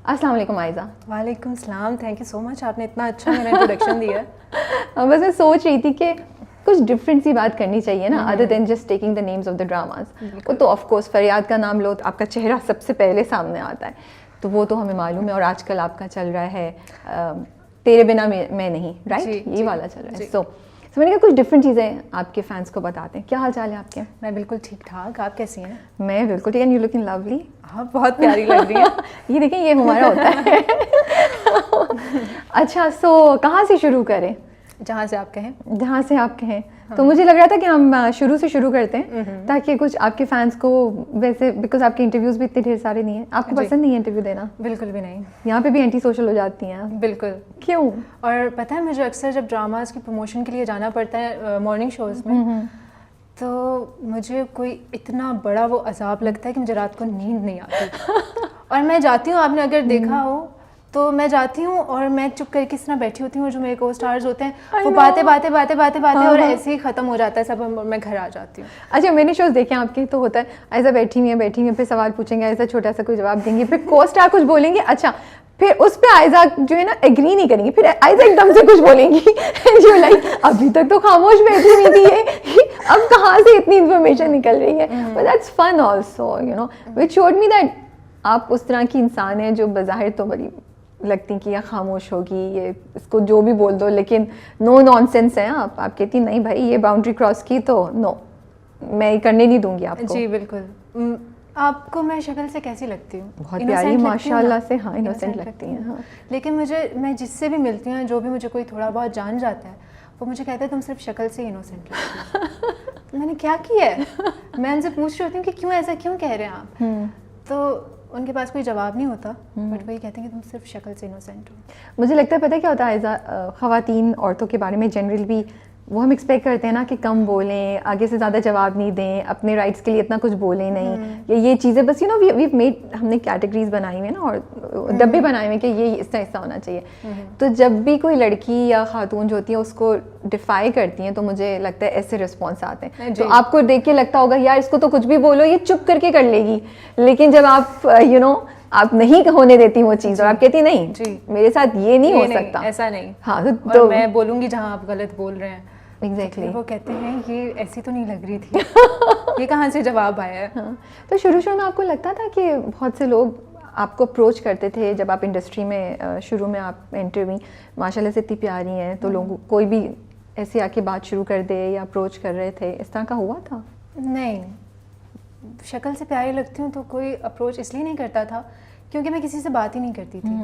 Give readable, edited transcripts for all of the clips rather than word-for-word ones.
السلام علیکم عائزہ. وعلیکم السلام. تھینک یو سو مچ, آپ نے اتنا اچھا میرا انٹروڈکشن دیا ہے. بس میں سوچ رہی تھی کہ کچھ ڈفرینٹ سی بات کرنی چاہیے نا, other than just taking the names of the dramas. وہ تو آف کورس فریاد کا نام لو تو آپ کا چہرہ سب سے پہلے سامنے آتا ہے, تو وہ تو ہمیں معلوم ہے. اور آج کل آپ کا چل رہا ہے تیرے بنا میں نہیں, رائٹ, یہ والا چل رہا ہے. سو میں نے کہا کچھ ڈفرینٹ چیزیں آپ کے فینس کو بتاتے ہیں. کیا حال چال ہے آپ کے؟ میں بالکل ٹھیک ٹھاک, آپ کیسی ہیں؟ میں بالکل ٹھیک. And you looking lovely. آپ بہت پیاری لگ رہی ہیں. یہ دیکھیں یہ ہمارا ہوتا ہے. اچھا, سو کہاں سے شروع کریں؟ جہاں سے آپ کہیں. جہاں سے آپ کہیں. تو مجھے لگ رہا تھا کہ ہم شروع سے شروع کرتے ہیں تاکہ کچھ آپ کے فینس کو, ویسے بیکاز آپ کے انٹرویوز بھی اتنے ڈھیر سارے نہیں ہیں. آپ کو پسند نہیں ہے انٹرویو دینا؟ بالکل بھی نہیں. یہاں پہ بھی اینٹی سوشل ہو جاتی ہیں. بالکل. کیوں؟ اور پتہ ہے مجھے اکثر جب ڈراماز کی پروموشن کے لیے جانا پڑتا ہے مارننگ شوز میں, تو مجھے کوئی اتنا بڑا وہ عذاب لگتا ہے کہ مجھے رات کو نیند نہیں آتی. اور میں جاتی ہوں, آپ نے اگر دیکھا ہو تو میں جاتی ہوں اور میں چپ کر کے اس طرح بیٹھی ہوتی ہوں, اور جو میرے کو اسٹارز ہوتے ہیں وہ باتیں اور ایسے ہی ختم ہو جاتا ہے سب, میں گھر آ جاتی ہوں. اچھا, میں نے شوز دیکھے آپ کے, تو ہوتا ہے ایسا بیٹھی ہوئی ہیں پھر سوال پوچھیں گے, ایسا چھوٹا سا کوئی جواب دیں گے, پھر کو اسٹار کچھ بولیں گے, اچھا پھر اس پہ عائزہ جو ہے نا ایگری نہیں کریں گی, پھر عائزہ ایک دم سے کچھ بولیں گی جو لائک ابھی تک تو خاموش بیٹھی ہوئی تھی یہ, اب کہاں سے اتنی انفارمیشن نکل رہی ہے. But that's fun also, you know, which showed me that آپ اس طرح کی انسان ہیں جو بظاہر تو بڑی لگتی کہ یہ خاموش ہوگی, یہ اس کو جو بھی بول دو, لیکن نو نان سینس ہے آپ کہتی نہیں بھائی یہ باؤنڈری کراس کی تو نو, میں کرنے نہیں دوں گی آپ کو. جی بالکل. آپ کو میں شکل سے کیسی لگتی ہوں؟ بہت پیاری ماشاء اللہ سے. ہاں, انوسینٹ لگتی ہیں. ہاں, لیکن میں جس سے بھی ملتی ہوں, جو بھی مجھے کوئی تھوڑا بہت جان جاتا ہے, وہ مجھے کہتا ہے تم صرف شکل سے ہی انوسینٹ لگتی ہو. میں نے کیا کیا ہے؟ میں ان سے پوچھ رہی ہوتی ہوں کہ کیوں ایسا کیوں کہہ رہے ہیں آپ, تو ان کے پاس کوئی جواب نہیں ہوتا, بٹ وہی کہتے ہیں کہ تم صرف شکل سے انوسینٹ ہو. مجھے لگتا ہے پتہ کیا ہوتا ہے, خواتین عورتوں کے بارے میں جنرل بھی وہ ہم ایکسپیکٹ کرتے ہیں نا کہ کم بولیں, آگے سے زیادہ جواب نہیں دیں, اپنے رائٹس کے لیے اتنا کچھ بولیں نہیں, یا یہ چیزیں بس, یو نو, ویو میڈ, ہم نے کیٹیگریز بنائی ہوئی ہیں نا, اور ڈبے بنائے ہوئے ہیں کہ یہ اس طرح ایسا ہونا چاہیے. تو جب بھی کوئی لڑکی یا خاتون جو ہوتی ہے اس کو ڈیفائی کرتی ہیں, تو مجھے لگتا ہے ایسے رسپانس آتے ہیں. تو آپ کو دیکھ کے لگتا ہوگا یار اس کو تو کچھ بھی بولو یہ چپ کر کے کر لے گی, لیکن جب آپ یو نو آپ نہیں ہونے دیتی وہ چیز, اور آپ کہتی نہیں جی میرے ساتھ یہ نہیں ہو سکتا, ایسا نہیں. ہاں, تو میں بولوں گی جہاں آپ غلط بول رہے ہیں. ایگزیکٹلی. وہ کہتے ہیں یہ ایسی تو نہیں لگ رہی تھی, یہ کہاں سے جواب آیا ہے. ہاں, تو شروع میں آپ کو لگتا تھا کہ بہت سے لوگ آپ کو اپروچ کرتے تھے جب آپ انڈسٹری میں شروع میں آپ انٹر ہوئی, ماشاء اللہ سے اتنی پیاری ہیں, تو لوگ کوئی بھی ایسے آ کے بات شروع کر دے یا اپروچ کر رہے تھے, اس طرح کا ہوا تھا؟ نہیں, شکل سے پیاری لگتی ہوں تو کوئی اپروچ اس لیے نہیں کرتا تھا کیونکہ میں کسی سے بات ہی نہیں کرتی تھی.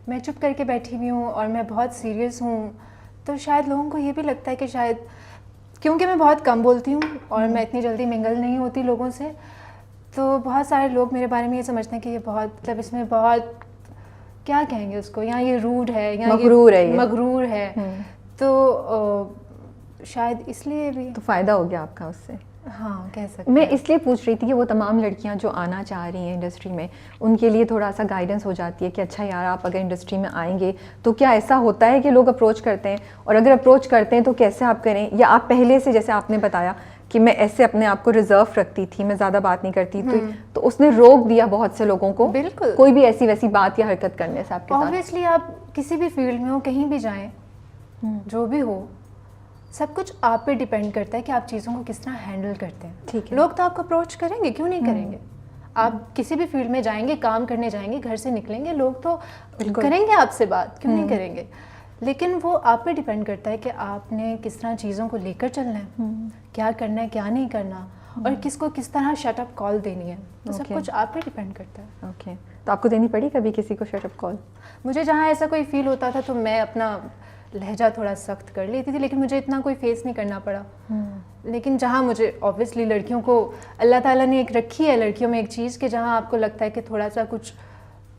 میں چپ کر کے بیٹھی ہوئی ہوں اور میں بہت سیریس ہوں, تو شاید لوگوں کو یہ بھی لگتا ہے کہ شاید کیونکہ میں بہت کم بولتی ہوں اور میں اتنی جلدی منگل نہیں ہوتی لوگوں سے, تو بہت سارے لوگ میرے بارے میں یہ سمجھتے ہیں کہ یہ بہت مطلب اس میں بہت کیا کہیں گے اس کو, یا یہ روڈ ہے یا مغرور ہے, تو شاید اس لیے بھی. تو فائدہ ہو گیا آپ کا اس سے؟ ہاں کہہ سکتے. میں اس لیے پوچھ رہی تھی کہ وہ تمام لڑکیاں جو آنا چاہ رہی ہیں انڈسٹری میں, ان کے لیے تھوڑا سا گائیڈنس ہو جاتی ہے کہ اچھا یار آپ اگر انڈسٹری میں آئیں گے تو کیا ایسا ہوتا ہے کہ لوگ اپروچ کرتے ہیں, اور اگر اپروچ کرتے ہیں تو کیسے آپ کریں, یا آپ پہلے سے جیسے آپ نے بتایا کہ میں ایسے اپنے آپ کو ریزرو رکھتی تھی, میں زیادہ بات نہیں کرتی, تو اس نے روک دیا بہت سے لوگوں کو بالکل کوئی بھی ایسی ویسی بات یا حرکت کرنے سے آپ کے ساتھ؟ اوبویسلی آپ کسی بھی فیلڈ میں ہو, کہیں بھی جائیں, جو بھی ہو, سب کچھ آپ پہ ڈیپینڈ کرتا ہے کہ آپ چیزوں کو کس طرح ہینڈل کرتے ہیں. ٹھیک ہے, لوگ تو آپ کو اپروچ کریں گے, کیوں نہیں کریں گے. آپ کسی بھی فیلڈ میں جائیں گے, کام کرنے جائیں گے, گھر سے نکلیں گے, لوگ تو کریں گے آپ سے بات, کیوں نہیں کریں گے. لیکن وہ آپ پہ ڈیپینڈ کرتا ہے کہ آپ نے کس طرح چیزوں کو لے کر چلنا ہے, کیا کرنا ہے کیا نہیں کرنا, اور کس کو کس طرح شٹ اپ کال دینی ہے. تو سب کچھ آپ پہ ڈیپینڈ کرتا ہے. اوکے, تو آپ کو دینی پڑی کبھی کسی کو شٹ اپ کال؟ مجھے جہاں ایسا کوئی فیل ہوتا تھا تو میں اپنا لہجہ تھوڑا سخت کر لیتی تھی, لیکن مجھے اتنا کوئی فیس نہیں کرنا پڑا. لیکن جہاں مجھے اوبویسلی لڑکیوں کو اللہ تعالیٰ نے ایک رکھی ہے لڑکیوں میں ایک چیز کہ جہاں آپ کو لگتا ہے کہ تھوڑا سا کچھ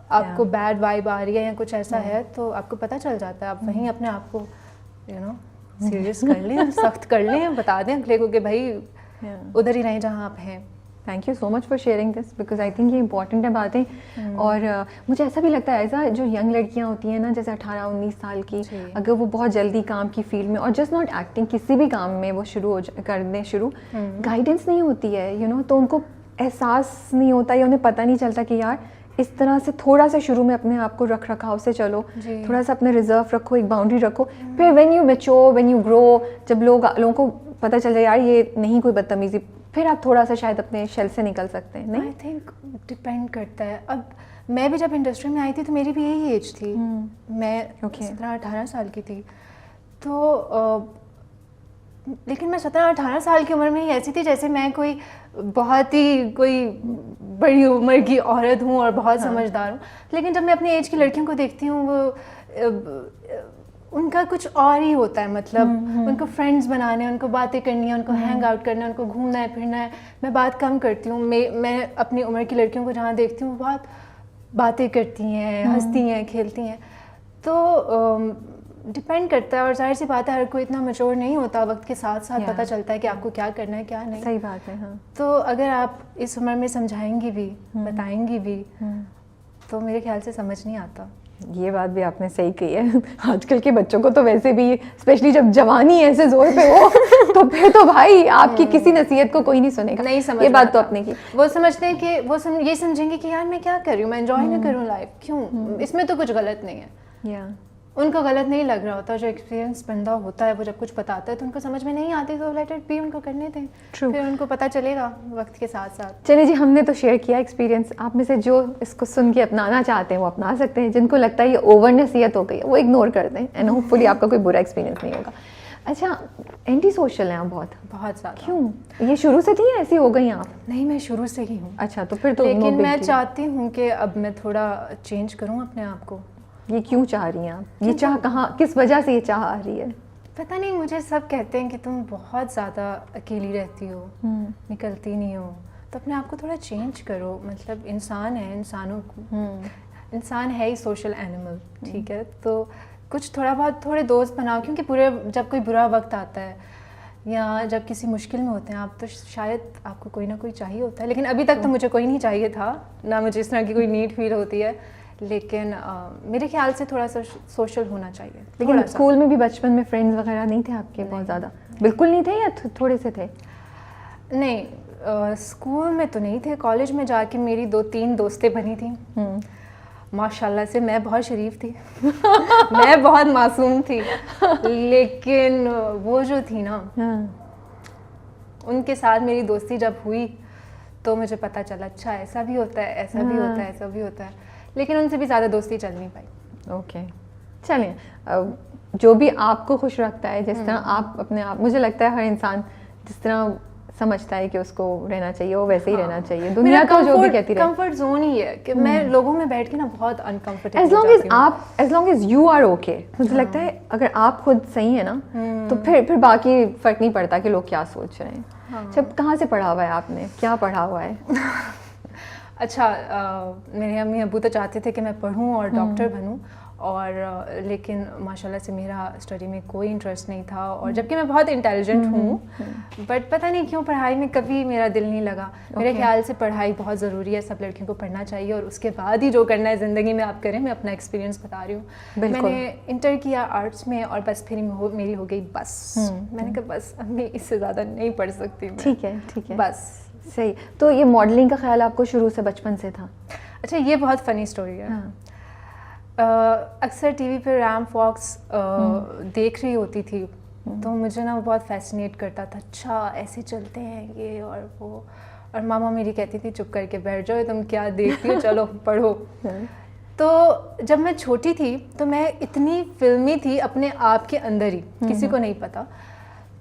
آپ کو بیڈ وائب آ رہی ہے یا کچھ ایسا ہے, تو آپ کو پتہ چل جاتا ہے, آپ وہیں اپنے آپ کو یو نو سیریس کر لیں, سخت کر لیں, بتا دیں اگلے کو کہ بھائی ادھر ہی رہیں جہاں آپ ہیں. Thank you so much for sharing this, because I think یہ امپورٹنٹ ہے باتیں. اور مجھے ایسا بھی لگتا ہے ایسا جو ینگ لڑکیاں ہوتی ہیں نا, جیسے 18-19 سال کی, اگر وہ بہت جلدی کام کی فیلڈ میں, اور جسٹ ناٹ ایکٹنگ, کسی بھی کام میں وہ کر دیں شروع, گائیڈنس نہیں ہوتی ہے, یو نو, تو ان کو احساس نہیں ہوتا یا انہیں پتہ نہیں چلتا کہ یار اس طرح سے تھوڑا سا شروع میں اپنے آپ کو رکھ رکھاؤ سے چلو, تھوڑا سا اپنے ریزرو رکھو, ایک باؤنڈری رکھو, پھر when you mature, when you grow, جب لوگوں کو پتہ چل جائے یار یہ نہیں کوئی بدتمیزی, پھر آپ تھوڑا سا شاید اپنے شیل سے نکل سکتے ہیں. نہیں, آئی تھنک ڈپینڈ کرتا ہے. اب میں بھی جب انڈسٹری میں آئی تھی تو میری بھی یہی ایج تھی, میں 17-18 سال کی تھی. تو لیکن میں 17-18 سال کی عمر میں ہی ایسی تھی جیسے میں کوئی بہت ہی کوئی بڑی عمر کی عورت ہوں اور بہت سمجھدار ہوں. لیکن جب میں اپنی ایج کی لڑکیوں کو دیکھتی ہوں وہ ان کا کچھ اور ہی ہوتا ہے, مطلب ان کو فرینڈس بنانے, ان کو باتیں کرنی ہے, ان کو ہینگ آؤٹ کرنا ہے, ان کو گھومنا ہے پھرنا ہے. میں بات کم کرتی ہوں. میں اپنی عمر کی لڑکیوں کو جہاں دیکھتی ہوں بہت باتیں کرتی ہیں, ہنستی ہیں, کھیلتی ہیں. تو ڈپینڈ کرتا ہے, اور ظاہر سی بات ہے ہر کوئی اتنا میچور نہیں ہوتا, وقت کے ساتھ ساتھ پتہ چلتا ہے کہ آپ کو کیا کرنا ہے کیا نہیں. صحیح بات ہے. ہاں, تو اگر آپ اس عمر میں سمجھائیں گی بھی, بتائیں گی بھی, تو میرے خیال سے سمجھ نہیں آتا. یہ بات بھی آپ نے صحیح کہی ہے. آج کل کے بچوں کو تو ویسے بھی اسپیشلی جب جوانی ایسے زور پہ ہو تو پھر تو بھائی آپ کی کسی نصیحت کو کوئی نہیں سنے گا. نہیں سمجھ, یہ بات تو آپ نے کی. وہ سمجھتے ہیں کہ وہ یہ سمجھیں گے کہ یار میں کیا کر رہی ہوں, میں انجوائے نہ کروں لائف, کیوں, اس میں تو کچھ غلط نہیں ہے. ان کو غلط نہیں لگ رہا ہوتا. جو ایکسپیرینس بندہ ہوتا ہے وہ جب کچھ بتاتا ہے تو ان کو سمجھ میں نہیں آتی, تو لیٹ اٹ بی, ان کو کرنے دیں, پھر ان کو پتہ چلے گا وقت کے ساتھ ساتھ. چلے جی, ہم نے تو شیئر کیا ایکسپیرینس. آپ میں سے جو اس کو سن کے اپنانا چاہتے ہیں وہ اپنا سکتے ہیں, جن کو لگتا ہے یہ اوور نصیحت ہو گئی ہے وہ اگنور کر دیں, اینڈ ہوپ فلی آپ کا کوئی برا ایکسپیرینس نہیں ہوگا. اچھا, اینٹی سوشل ہیں آپ بہت زیادہ. کیوں, یہ شروع سے تھی ایسی ہو گئی آپ؟ نہیں, میں شروع سے ہی ہوں. اچھا, تو پھر تو لیکن میں چاہتی ہوں کہ اب میں تھوڑا چینج کروں اپنے آپ کو. یہ کیوں چاہ رہی ہیں آپ, یہ چاہ کہاں, کس وجہ سے یہ چاہ آ رہی ہے؟ پتہ نہیں, مجھے سب کہتے ہیں کہ تم بہت زیادہ اکیلی رہتی ہو, نکلتی نہیں ہو, تو اپنے آپ کو تھوڑا چینج کرو. مطلب انسان ہے, انسان ہے ہی سوشل اینیمل, ٹھیک ہے, تو کچھ تھوڑے دوست بناؤ, کیونکہ جب کوئی برا وقت آتا ہے یا جب کسی مشکل میں ہوتے ہیں آپ, تو شاید آپ کو کوئی نہ کوئی چاہیے ہوتا ہے. لیکن ابھی تک تو مجھے کوئی نہیں چاہیے تھا, نہ مجھے اس طرح کی کوئی نیڈ فیل ہوتی ہے. لیکن میرے خیال سے تھوڑا سا سوشل ہونا چاہیے. لیکن اسکول میں بھی بچپن میں فرینڈز وغیرہ نہیں تھے آپ کے؟ بہت زیادہ بالکل نہیں تھے یا تھوڑے سے تھے؟ نہیں, اسکول میں تو نہیں تھے. کالج میں جا کے میری 2-3 دوستیں بنی تھیں ماشاء اللہ سے. میں بہت شریف تھی, میں بہت معصوم تھی, لیکن وہ جو تھی نا, ان کے ساتھ میری دوستی جب ہوئی تو مجھے پتہ چلا اچھا ایسا بھی ہوتا ہے, ایسا بھی ہوتا ہے, ایسا بھی ہوتا ہے. لیکن ان سے بھی زیادہ دوستی چل نہیں پائی. اوکے, چلیں, جو بھی آپ کو خوش رکھتا ہے, جس طرح آپ اپنے آپ, مجھے لگتا ہے ہر انسان جس طرح سمجھتا ہے کہ اس کو رہنا چاہیے وہ ویسے ہی رہنا چاہیے. دنیا تو جو بھی کہتی رہے, کمفرٹ زون ہی ہے کہ میں لوگوں میں بیٹھ کے نا بہت uncomfortable. as long as you are okay, مجھے لگتا ہے اگر آپ خود صحیح ہیں نا تو پھر باقی فرق نہیں پڑتا کہ لوگ کیا سوچ رہے ہیں. جب کہاں سے پڑھا ہوا ہے آپ نے, کیا پڑھا ہوا ہے؟ اچھا, میرے امی ابو تو چاہتے تھے کہ میں پڑھوں اور ڈاکٹر بنوں, اور لیکن ماشاء اللہ سے میرا اسٹڈی میں کوئی انٹرسٹ نہیں تھا, اور جبکہ میں بہت انٹیلیجنٹ ہوں, بٹ پتہ نہیں کیوں پڑھائی میں کبھی میرا دل نہیں لگا. میرے خیال سے پڑھائی بہت ضروری ہے, سب لڑکیوں کو پڑھنا چاہیے, اور اس کے بعد ہی جو کرنا ہے زندگی میں آپ کریں. میں اپنا ایکسپیرینس بتا رہی ہوں. میں نے انٹر کیا آرٹس میں, اور بس پھر میری ہو گئی بس. میں نے کہا بس اب میں اس سے زیادہ نہیں پڑھ سکتی. ٹھیک ہے, ٹھیک ہے, بس. صحیح. تو یہ ماڈلنگ کا خیال آپ کو شروع سے بچپن سے تھا؟ اچھا, یہ بہت فنی اسٹوری ہے. اکثر ٹی وی پہ ریم فاکس دیکھ رہی ہوتی تھی, تو مجھے نا وہ بہت فیسینیٹ کرتا تھا. اچھا ایسے چلتے ہیں یہ اور وہ, اور ماما میری کہتی تھی چپ کر کے بیٹھ جاؤ, تم کیا دیکھتی ہو, چلو پڑھو. تو جب میں چھوٹی تھی تو میں اتنی فلمی تھی اپنے آپ کے اندر ہی, کسی کو نہیں پتا.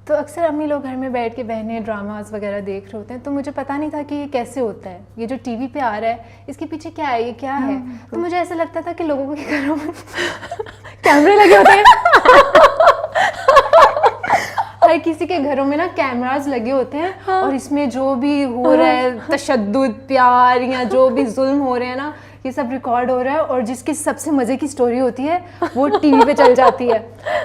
تو اکثر امی لوگ گھر میں بیٹھ کے بہنیں ڈراماز وغیرہ دیکھ رہے ہوتے ہیں, تو مجھے پتہ نہیں تھا کہ یہ کیسے ہوتا ہے, یہ جو ٹی وی پہ آ رہا ہے اس کے پیچھے کیا ہے, یہ کیا ہے. تو مجھے ایسا لگتا تھا کہ لوگوں کے گھروں میں کیمرے لگے ہوتے ہیں, ہر کسی کے گھروں میں نا کیمراز لگے ہوتے ہیں, اور اس میں جو بھی ہو رہا ہے تشدد, پیار یا جو بھی ظلم ہو رہے ہیں نا, یہ سب ریکارڈ ہو رہا ہے, اور جس کی سب سے مزے کی سٹوری ہوتی ہے وہ ٹی وی پہ چل جاتی ہے.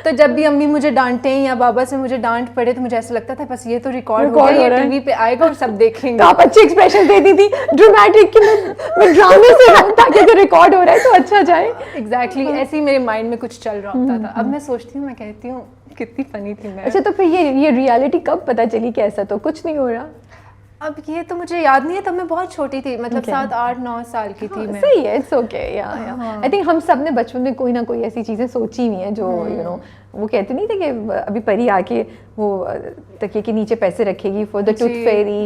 تو جب بھی امی مجھے ڈانٹیں یا بابا سے مجھے ڈانٹ پڑے تو مجھے ایسا لگتا تھا بس یہ تو ریکارڈ ہو رہا ہے, ٹی وی پہ آئے گا اور سب دیکھیں گے. آپ اچھے ایکسپریشن دیتی تھی, ڈرامٹک, کہ میں ڈرامے سے تاکہ جو ریکارڈ ہو رہا ہے تو اچھا جائے. ایگزیکٹلی ایسے ہی میرے مائنڈ میں کچھ چل رہا ہوتا تھا. اب میں سوچتی ہوں, میں کہتی ہوں کتنی فنی تھی میں. اچھا, تو پھر یہ ریالٹی کب پتہ چلی کہ ایسا تو کچھ نہیں ہو رہا؟ اب یہ تو مجھے یاد نہیں ہے, تب میں بہت چھوٹی تھی, مطلب 7-8-9 سال کی تھی میں. صحیح ہے, اٹس اوکے. آئی تھنک ہم سب نے بچپن میں کوئی نہ کوئی ایسی چیزیں سوچی ہوئی ہیں جو یو نو وہ کہتے نہیں تھے کہ ابھی پری آ کے وہ تکیے کے نیچے پیسے رکھے گی فار دا ٹوتھ فیری,